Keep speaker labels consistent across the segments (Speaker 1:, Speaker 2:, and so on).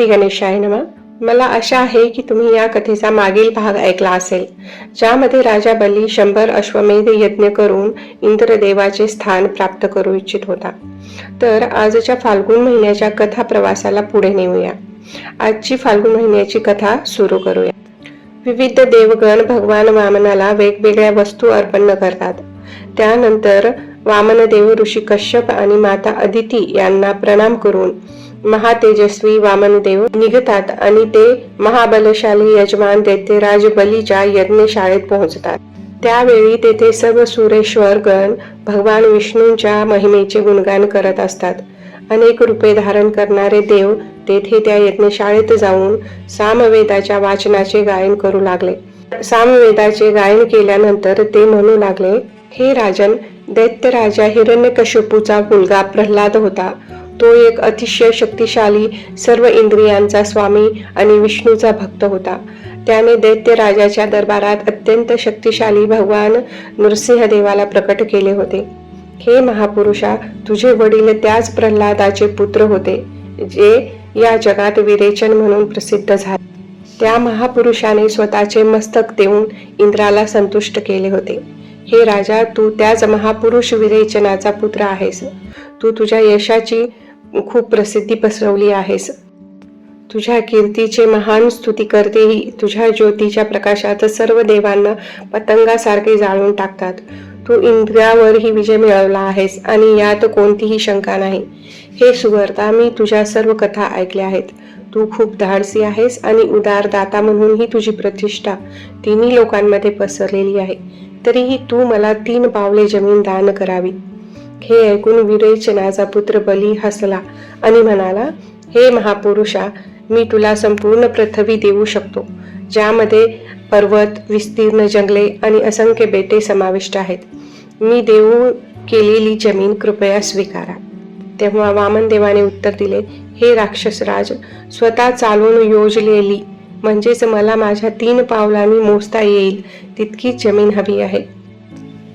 Speaker 1: श्री गणेशाय नमः. मला आशा आहे की तुम्ही या कथेचा मागील भाग ऐकला असेल, ज्यामध्ये राजा बली 100 अश्वमेध यज्ञ करून इंद्रदेवाचे स्थान प्राप्त करू इच्छित होता. तर आजच्या फाल्गुन महिन्याच्या कथा प्रवासाला पुढे नेऊया. आजची फाल्गुन महिन्याची कथा सुरू करूया. विविध देवगण भगवान वामनाला वेगवेगळ्या वस्तू अर्पण करतात. त्यानंतर वामनदेव ऋषी कश्यप आणि माता अदिती यांना प्रणाम करून महातेजस्वी वामनदेव निघतात आणि ते महाबलशाली यजमान दैत्यराज बलीच्या यज्ञशाळेत पोहोचतात. त्यावेळी तेथे सर्व सुरेश्वर गण भगवान विष्णूंच्या महिमेचे गुणगान करत असतात. अनेक रूपे धारण करणारे देव तेथे त्या यज्ञशाळेत जाऊन सामवेदाच्या वाचनाचे गायन करू लागले. सामवेदाचे गायन केल्यानंतर ते म्हणू लागले, हे राजन, दैत्यराजा हिरण्यकश्यपूचा मुलगा प्रल्हाद होता. तो एक अतिशय शक्तिशाली, सर्व इंद्रियांचा स्वामी आणि विष्णूचा भक्त होता. त्याने दैत्यराजाच्या दरबारात अत्यंत शक्तिशाली भगवान नृसिंहदेवाला प्रकट केले होते. हे महापुरुषा, तुझे वडील त्याच प्रल्हादाचे पुत्र होते, जे या जगात विरेचन म्हणून प्रसिद्ध झाले. त्या महापुरुषाने स्वतःचे मस्तक देऊन इंद्राला संतुष्ट केले होते. हे राजा, तू त्याच महापुरुष विरेचनाचा पुत्र आहेस. तू तुझ्या यशाची खूप प्रसिद्धी पसरवली आहेस. तुझ्या कीर्तीचे महान स्तुती करतेही तुझ्या ज्योतीच्या प्रकाशात सर्व देवांना पतंगासारखे जाळून टाकतात. तू इंद्रावरही विजय मिळवला आहेस आणि यात कोणतीही शंका नाही. हे सुवर्ता, मी तुझ्या सर्व कथा ऐकल्या आहेत. तू खूप धाडसी आहेस आणि उदार दाता म्हणूनही तुझी प्रतिष्ठा तिन्ही लोकांमध्ये पसरलेली आहे. तरीही तू मला 3 पावले जमीन दान करावी. हे ऐकून विरेचनाचा पुत्र बली हसला आणि म्हणाला, हे महापुरुषा, मी तुला संपूर्ण पृथ्वी देऊ शकतो, ज्यामध्ये पर्वत, विस्तीर्ण जंगले आणि असंख्य बेटे समाविष्ट आहेत. मी देऊ केलेली जमीन कृपया स्वीकारा. तेव्हा वामनदेवाने उत्तर दिले, हे राक्षसराज, स्वतः चालून योजलेली म्हणजेच मला माझ्या 3 पावलांनी मोजता येईल तितकी जमीन हवी आहे.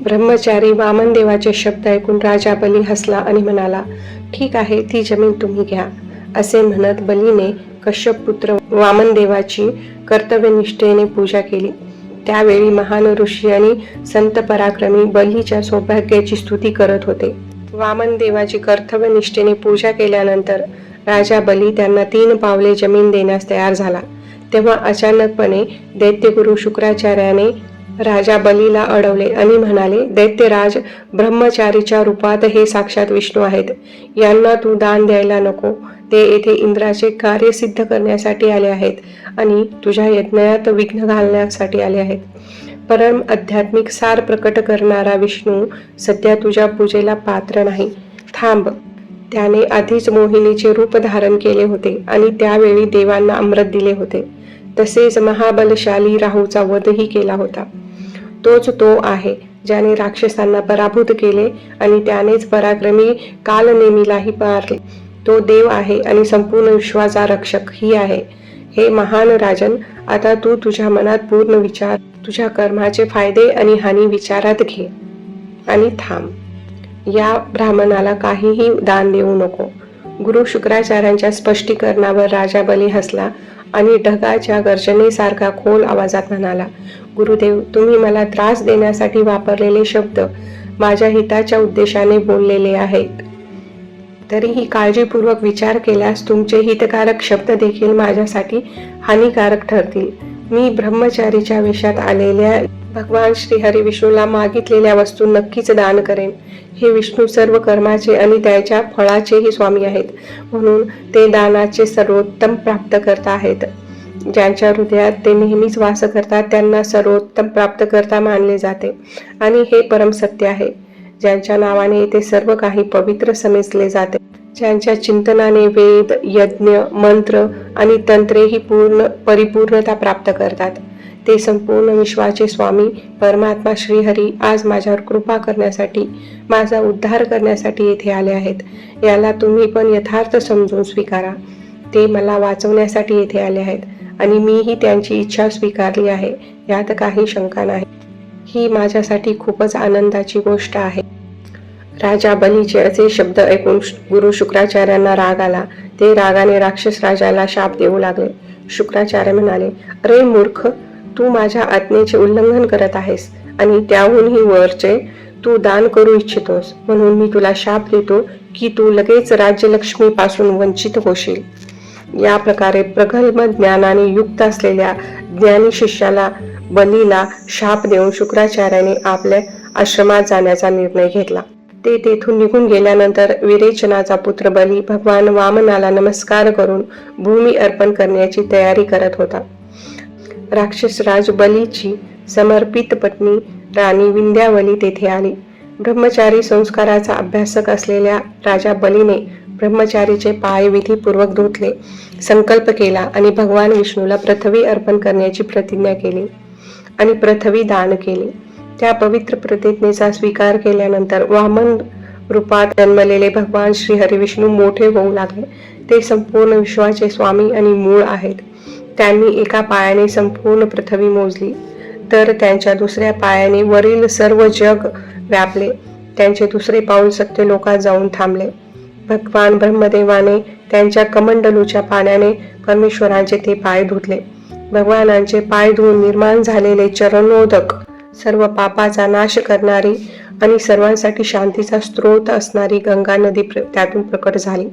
Speaker 1: ब्रह्मचारी वामनदेवाचे शब्द ऐकून राजा बली हसला आणि म्हणाला, ठीक आहे, ती जमीन तुम्ही घ्या. असे म्हणत बलीने कश्यप पुत्र वामनदेवाची कर्तव्यनिष्ठेने पूजा केली. त्यावेळी महान ऋषी आणि संत पराक्रमी बलीच्या सौभाग्याची स्तुती करत होते. वामनदेवाची कर्तव्यनिष्ठेने पूजा केल्यानंतर राजा बली त्यांना 3 पावले जमीन देण्यास तयार झाला. तेव्हा अचानकपणे दैत्यगुरु शुक्राचार्याने राजा बलीला अडवले आणि म्हणाले, दैत्यराज, ब्रह्मचारीच्या रूपात हे साक्षात विष्णू आहेत. यांना तू दान द्यायला नको. ते येथे इंद्राचे कार्य सिद्ध करण्यासाठी आले आहेत आणि तुझ्या यज्ञात विघ्न घालण्यासाठी आले आहेत. परम आध्यात्मिक सार प्रकट करणारा विष्णू सध्या तुझ्या पूजेला पात्र नाही. थांब. त्याने आधीच मोहिनीचे रूप धारण केले होते आणि त्यावेळी देवांना अमृत दिले होते. तसेच महाबलशाली राहूचा वधही केला होता. तोच तो आहे ज्याने राक्षसांना पराभूत केले आणि त्यानेच पराक्रमी कालनेमीलाही मारले. तो देव आहे आणि संपूर्ण विश्वाचा रक्षक ही आहे. हे महान राजन, आता तू तुझ्या मनात पूर्ण विचार, तुझ्या कर्माचे फायदे आणि हानी विचारात घे आणि थांब. या ब्राह्मणाला काहीही दान देऊ नको. गुरु शुक्राचार्यांच्या स्पष्टीकरणावर राजा बली हसला आणि ढगाच्या गर्जनेसारखा खोल आवाजात म्हणाला, गुरुदेव, तुम्ही मला त्रास देण्यासाठी वापरलेले शब्द माझ्या हिताच्या उद्देशाने बोललेले आहेत. तरीही काळजीपूर्वक विचार केल्यास तुमचे हितकारक शब्द देखील माझ्यासाठी हानिकारक ठरतील. मी ब्रह्मचारीच्या वेशात आलेल्या भगवान श्रीहरी विष्णूला मागितलेल्या वस्तू नक्कीच दान करेन. हे विष्णू सर्व कर्माचे आणि त्याच्या फळाचेही स्वामी आहेत, म्हणून ते दानाचे सर्वोत्तम प्राप्त करता आहेत. ज्यांच्या हृदयात ते नेहमीच वास करतात त्यांना सर्वोत्तम प्राप्तकर्ता मानले जाते आणि हे परम सत्य आहे. ज्यांच्या नावाने ते सर्व काही पवित्र समजले जाते, ज्यांच्या चिंतनाने वेद, यज्ञ, मंत्र आणि तंत्रेही परिपूर्णता प्राप्त करतात, ते संपूर्ण विश्वाचे स्वामी परमात्मा श्रीहरी आज माझ्यावर कृपा करण्यासाठी, माझा उद्धार करण्यासाठी येथे आले आहेत. याला तुम्ही पण यथार्थ समजून स्वीकारा. ते मला वाचवण्यासाठी येथे आले आहेत आणि मीही त्यांची इच्छा स्वीकारली आहे, यात काही शंका नाही. ही माझ्यासाठी खूपच आनंदाची गोष्ट आहे. राजा बलीचे असे शब्द ऐकून गुरु शुक्राचार्यांना राग आला. ते रागाने राक्षस राजाला शाप देऊ लागले. शुक्राचार्य म्हणाले, अरे मूर्ख, तू माझ्या आज्ञेचे उल्लंघन करत आहेस आणि त्याहूनही वरचे तू दान करू इच्छितोस. म्हणून मी तुला शाप देतो की तू लगेच राज्यलक्ष्मीपासून वंचित होशील. या प्रकारे प्रगल्भ ज्ञानाने युक्त असलेल्या ज्ञानी शिष्याला बलीला शाप देऊन शुक्राचार्याने आपल्या आश्रमात जाण्याचा निर्णय घेतला. ते तेथून निघून गेल्यानंतर विरेचनाचा पुत्र बली भगवान वामनाला नमस्कार करून भूमी अर्पण करण्याची तयारी करत होता. राक्षसराज बलीची समर्पित पत्नी राणी विंध्यावली तेथे आली. ब्रह्मचारी संस्काराचा अभ्यासक असलेल्या राजा बलीने ब्रह्मचारीचे पाय विधीपूर्वक धुतले, संकल्प केला आणि भगवान विष्णूला पृथ्वी अर्पण करण्याची प्रतिज्ञा केली आणि पृथ्वी दान केली. त्या पवित्र प्रतिज्ञेचा स्वीकार केल्यानंतर वामन रूपात जन्मलेले भगवान श्री हरिविष्णू मोठे होऊ लागले. ते संपूर्ण विश्वाचे स्वामी आणि मूळ आहेत. त्यांनी एका पायाने संपूर्ण पृथ्वी मोजली, तर त्यांच्या दुसऱ्या पायाने वरील सर्व जग व्यापले. त्यांचे दुसरे पाऊल सत्यलोकात जाऊन थांबले. भगवान ब्रह्मदेवाने त्यांच्या कमंडलूच्या पाण्याने परमेश्वरांचे ते पाय धुतले. भगवानांचे पाय धुवून निर्माण झालेले चरणोदक सर्व पापाचा नाश करणारी आणि सर्वांसाठी शांतीचा स्रोत असणारी गंगा नदी त्यातून प्रकट झाली.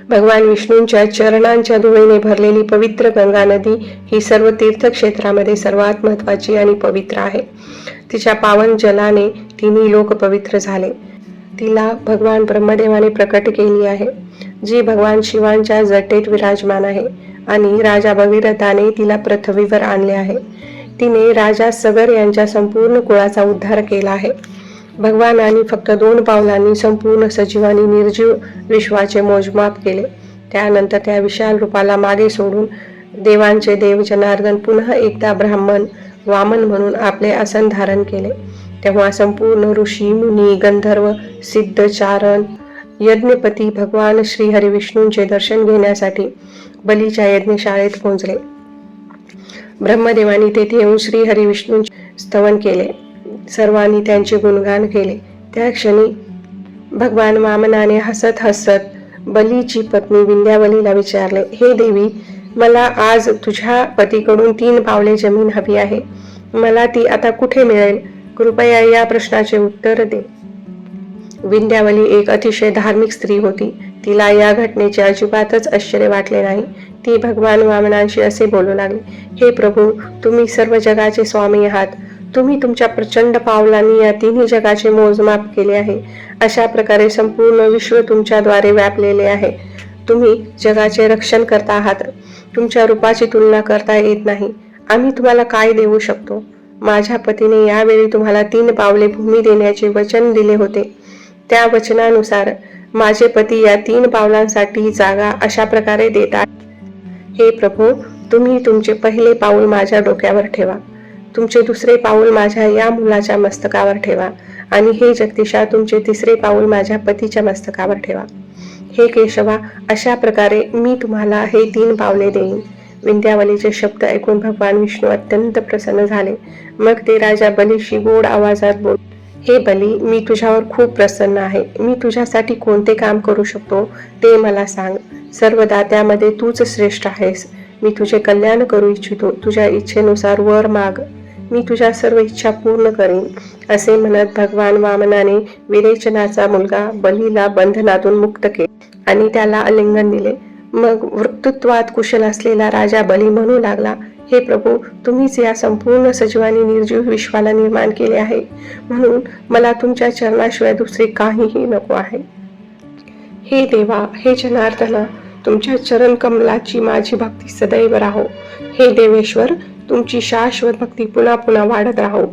Speaker 1: भगवान विष्णूंच्या चरणांच्या धुळीने भरलेली पवित्र गंगा नदी ही सर्व तीर्थक्षेत्रामध्ये सर्वात महत्वाची आणि पवित्र आहे. तिच्या पावन जलाने तिन्ही लोक पवित्र झाले. तिला भगवान ब्रह्मदेवाने प्रकट केली आहे, जी भगवान शिवांच्या जटेत विराजमान आहे आणि राजा भगीरथाने तिला पृथ्वीवर आणले आहे. तिने राजा सगर यांच्या संपूर्ण कुळाचा उद्धार केला आहे. भगवानांनी फक्त 2 पावलांनी संपूर्ण सजीव आणि निर्जीव विश्वाचे मोजमाप केले. त्यानंतर त्या विशाल रूपाला मागे सोडून देवांचे देव जनार्दन पुन्हा एकदा ब्राह्मण वामन म्हणून आपले आसन धारण केले. तेव्हा संपूर्ण ऋषी मुनी गंधर्व सिद्ध चारण यज्ञपती भगवान श्री हरिविष्णूंचे दर्शन घेण्यासाठी बलीच्या यज्ञशाळेत पोहोचले. ब्रह्मदेवानी तेथे येऊन श्री हरिविष्णूंचे स्तवन केले. सर्वांनी त्यांचे गुणगान केले. त्या क्षणी भगवान वामनाने हसत हसत बलीची पत्नी विंध्यावलीला विचारले, हे देवी, मला आज तुझ्या पतीकडून 3 पावले जमीन हवी आहे. मला ती आता कुठे मिळेल? कृपया या प्रश्नाचे उत्तर दे. विंध्यावली एक अतिशय धार्मिक स्त्री होती. तिला या घटनेचे अजिबातच आश्चर्य वाटले नाही. ती भगवान वामनांशी असे बोलू लागली, हे प्रभू, तुम्ही सर्व जगाचे स्वामी आहात. तुम्ही तुमच्या प्रचंड पावलांनी या तिन्ही जगाचे मोजमाप केले आहे. अशा प्रकारे संपूर्ण विश्व तुमच्याद्वारे व्यापलेले आहे. तुम्ही जगाचे रक्षण करता आहात. तुमच्या रूपाची तुलना करता येत नाही. आम्ही तुम्हाला काय देऊ शकतो? माझ्या पतीने यावेळी तुम्हाला 3 पावले भूमी देण्याचे वचन दिले होते. त्या वचनानुसार माझे पती या 3 पावलांसाठी जागा अशा प्रकारे देतात. हे प्रभू, तुम्ही तुमचे पहिले पाऊल माझ्या डोक्यावर ठेवा. तुमचे दुसरे पाऊल माझ्या या मुलाच्या मस्तकावर ठेवा आणि हे जगदीशा, तुमचे तिसरे पाऊल माझ्या पतीच्या मस्तकावर ठेवा. हे केशवा, अशा प्रकारे मी तुम्हाला हे 3 पावले देईन. विंध्यावलीचे शब्द ऐकून भगवान विष्णू अत्यंत प्रसन्न झाले. मग ते राजा बलीशी गोड आवाजात बोल, हे बली, मी तुझ्यावर खूप प्रसन्न आहे. मी तुझ्यासाठी कोणते काम करू शकतो ते मला सांग. सर्व दात्यामध्ये तूच श्रेष्ठ आहेस. मी तुझे कल्याण करू इच्छितो. तुझ्या इच्छेनुसार वर माग. मी तुझ्या सर्व इच्छा पूर्ण करीन. असे म्हणत भगवान वामनाने विरेचनाचा मुलगा बलीला बंधनातून मुक्त केले आणि त्याला आलिंगन दिले. मग वक्तृत्वात कुशल असलेला राजा बली म्हणू लागला, हे प्रभू, तुम्हीच या संपूर्ण सजीवानी निर्जीव विश्वाला निर्माण केले आहे. म्हणून मला तुमच्या चरणाशिवाय दुसरे काहीही नको आहे. हे देवा, हे जनार्दना, तुमच्या चरण कमलाची माझी भक्ती सदैव राहो. हे देवेश्वर, तुमची शाश्वत भक्ती पुन्हा पुन्हा वाढत राहो.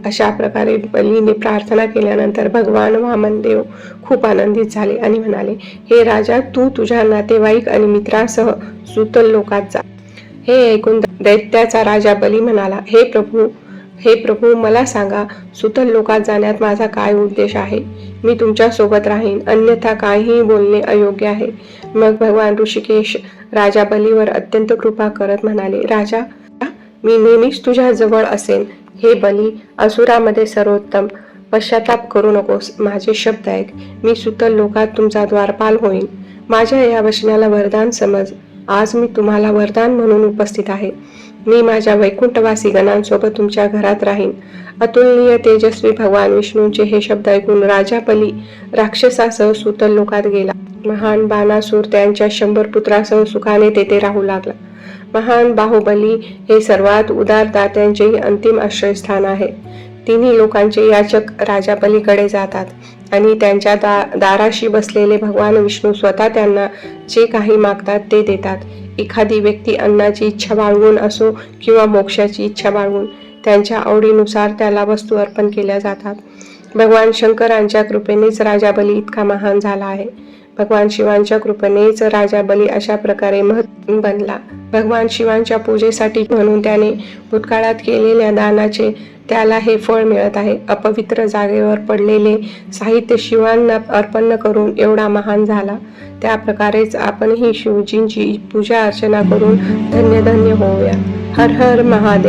Speaker 1: अशा प्रकारे बलीने प्रार्थना केल्यानंतर भगवान वामनदेव खूप आनंदित झाले आणि म्हणाले, हे राजा, तू तुझ्या नातेवाईक आणि मित्रांसह सुतल लोकात जा. हे ऐकून दैत्याचा राजा बली म्हणाला, हे प्रभू, मला सांगा, सुतल लोकात जाण्यात माझा काय उद्देश आहे? मी तुमच्या सोबत राहीन, अन्यथा काहीही बोलणे अयोग्य आहे. मग भगवान ऋषिकेश राजा बलीवर अत्यंत कृपा करत म्हणाले, राजा, मी नेहमीच तुझ्या जवळ असेन. हे बली, असुरामध्ये सर्वोत्तम पश्चाताप करू नकोस. माझे शब्द ऐक. मी सुतल लोकात तुमचा द्वारपाल होईन. माझ्या या वचनाला वरदान समज. आज मी तुम्हाला वरदान म्हणून उपस्थित आहे. मी माझ्या वैकुंठवासी गणांसोबत तुमच्या घरात राहीन. अतुलनीय तेजस्वी भगवान विष्णूंचे हे शब्द ऐकून राजा बली राक्षसासह सुतल लोकात गेला. महान बाणासूर त्यांच्या 100 पुत्रासह सुखाने तेथे राहू लागला. महान बाहुबली हे सर्वात उदार दात्यांचेही अंतिम आश्रयस्थान आहे. तिन्ही लोकांचे याचक राजा बलीकडे जातात आणि त्यांच्या दाराशी बसलेले भगवान विष्णू स्वतः त्यांना जे काही मागतात ते देतात. एखादी व्यक्ती अन्नाची इच्छा बाळगून असो किंवा मोक्षाची इच्छा बाळगून त्यांच्या आवडीनुसार त्याला वस्तू अर्पण केल्या जातात. भगवान शंकरांच्या कृपेनेच राजा बली इतका महान झाला आहे. भगवान शिवांच्या कृपेनेच राजा बली अशा प्रकारे महत्त्वपूर्ण बनला. भगवान शिवांच्या पूजेसाठी म्हणून त्याने भूतकाळात केलेल्या दानाचे त्याला हे फळ मिळत आहे. अपवित्र जागेवर पडलेले साहित्य शिवांना अर्पण करून एवढा महान झाला. त्या प्रकारेच आपणही शिवजींची पूजा अर्चना करून धन्य धन्य होऊया. हर हर महादेव.